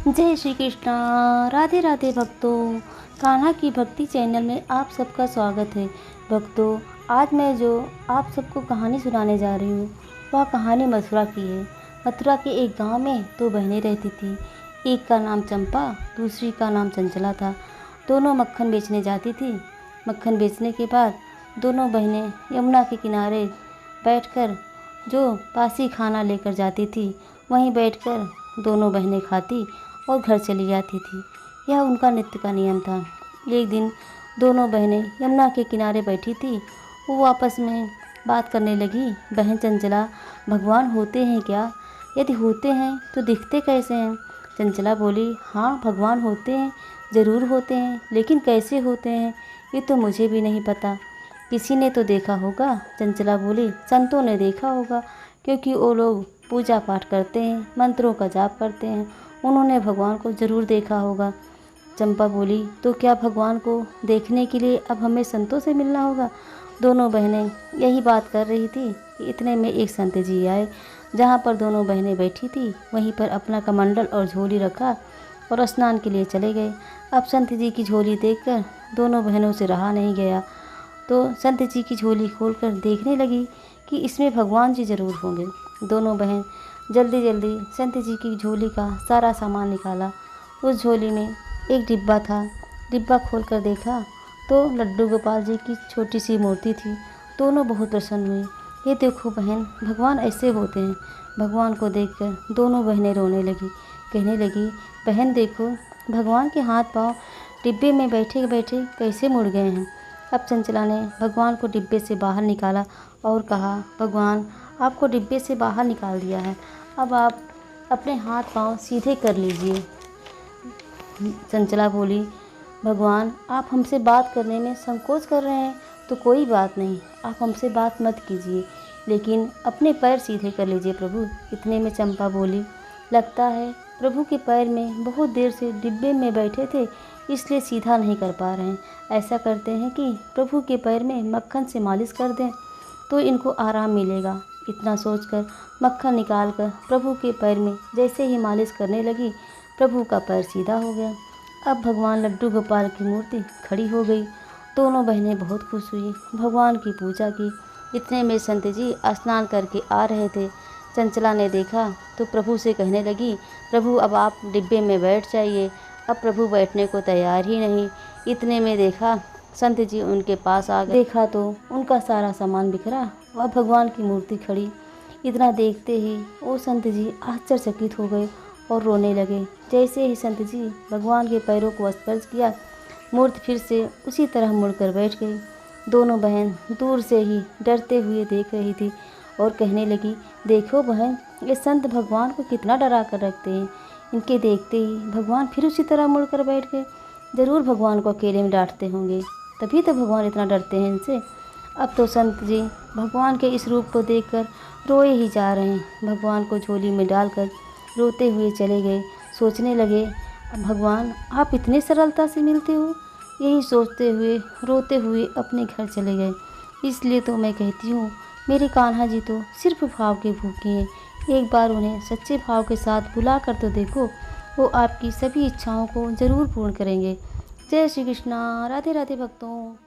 जय श्री कृष्णा। राधे राधे भक्तों, कान्हा की भक्ति चैनल में आप सबका स्वागत है। भक्तों, आज मैं जो आप सबको कहानी सुनाने जा रही हूँ वह कहानी मथुरा की है। मथुरा के एक गांव में दो बहनें रहती थीं। एक का नाम चंपा, दूसरी का नाम चंचला था। दोनों मक्खन बेचने जाती थी। मक्खन बेचने के बाद दोनों बहनें यमुना के किनारे बैठकर जो बासी खाना लेकर जाती थी वहीं बैठकर दोनों बहनें खाती और घर चली जाती थी। यह उनका नित्य का नियम था। एक दिन दोनों बहनें यमुना के किनारे बैठी थी। वो आपस में बात करने लगी। बहन चंचला, भगवान होते हैं क्या? यदि होते हैं तो दिखते कैसे हैं? चंचला बोली, हाँ भगवान होते हैं, ज़रूर होते हैं, लेकिन कैसे होते हैं ये तो मुझे भी नहीं पता। किसी ने तो देखा होगा। चंचला बोली, संतों ने देखा होगा, क्योंकि वो लोग पूजा पाठ करते हैं, मंत्रों का जाप करते हैं, उन्होंने भगवान को ज़रूर देखा होगा। चंपा बोली, तो क्या भगवान को देखने के लिए अब हमें संतों से मिलना होगा? दोनों बहनें यही बात कर रही थी कि इतने में एक संत जी आए। जहाँ पर दोनों बहनें बैठी थी वहीं पर अपना कमंडल और झोली रखा और स्नान के लिए चले गए। अब संत जी की झोली देखकर दोनों बहनों से रहा नहीं गया, तो संत जी की झोली खोलकर देखने लगी कि इसमें भगवान जी ज़रूर होंगे। दोनों बहन जल्दी जल्दी संत जी की झोली का सारा सामान निकाला। उस झोली में एक डिब्बा था। डिब्बा खोलकर देखा तो लड्डू गोपाल जी की छोटी सी मूर्ति थी। दोनों बहुत प्रसन्न हुई। ये देखो बहन, भगवान ऐसे होते हैं। भगवान को देखकर दोनों बहनें रोने लगी। कहने लगी, बहन देखो, भगवान के हाथ पाँव डिब्बे में बैठे बैठे कैसे मुड़ गए हैं। अब चंचला ने भगवान को डिब्बे से बाहर निकाला और कहा, भगवान, आपको डिब्बे से बाहर निकाल दिया है, अब आप अपने हाथ पाँव सीधे कर लीजिए। चंचला बोली, भगवान, आप हमसे बात करने में संकोच कर रहे हैं तो कोई बात नहीं, आप हमसे बात मत कीजिए, लेकिन अपने पैर सीधे कर लीजिए प्रभु। इतने में चंपा बोली, लगता है प्रभु के पैर में बहुत देर से डिब्बे में बैठे थे, इसलिए सीधा नहीं कर पा रहे हैं। ऐसा करते हैं कि प्रभु के पैर में मक्खन से मालिश कर दें तो इनको आराम मिलेगा। इतना सोचकर मक्खन निकालकर प्रभु के पैर में जैसे ही मालिश करने लगी, प्रभु का पैर सीधा हो गया। अब भगवान लड्डू गोपाल की मूर्ति खड़ी हो गई। दोनों बहनें बहुत खुश हुई, भगवान की पूजा की। इतने में संत जी स्नान करके आ रहे थे। चंचला ने देखा तो प्रभु से कहने लगी, प्रभु अब आप डिब्बे में बैठ जाइए। अब प्रभु बैठने को तैयार ही नहीं। इतने में देखा संत जी उनके पास आ गए। देखा तो उनका सारा सामान बिखरा और भगवान की मूर्ति खड़ी। इतना देखते ही वो संत जी आश्चर्यचकित हो गए और रोने लगे। जैसे ही संत जी भगवान के पैरों को स्पर्श किया, मूर्ति फिर से उसी तरह मुड़कर बैठ गई। दोनों बहन दूर से ही डरते हुए देख रही थी और कहने लगी, देखो बहन, ये संत भगवान को कितना डरा कर रखते हैं। इनके देखते ही भगवान फिर उसी तरह मुड़कर बैठ गए। ज़रूर भगवान को अकेले में डांटते होंगे, तभी तो भगवान इतना डरते हैं इनसे। अब तो संत जी भगवान के इस रूप को देखकर रोए ही जा रहे हैं। भगवान को झोली में डालकर रोते हुए चले गए। सोचने लगे, भगवान, आप इतने सरलता से मिलते हो। यही सोचते हुए रोते हुए अपने घर चले गए। इसलिए तो मैं कहती हूँ, मेरे कान्हा जी तो सिर्फ भाव के भूखे हैं। एक बार उन्हें सच्चे भाव के साथ बुला कर तो देखो, वो आपकी सभी इच्छाओं को ज़रूर पूर्ण करेंगे। जय श्री कृष्णा। राधे राधे भक्तों।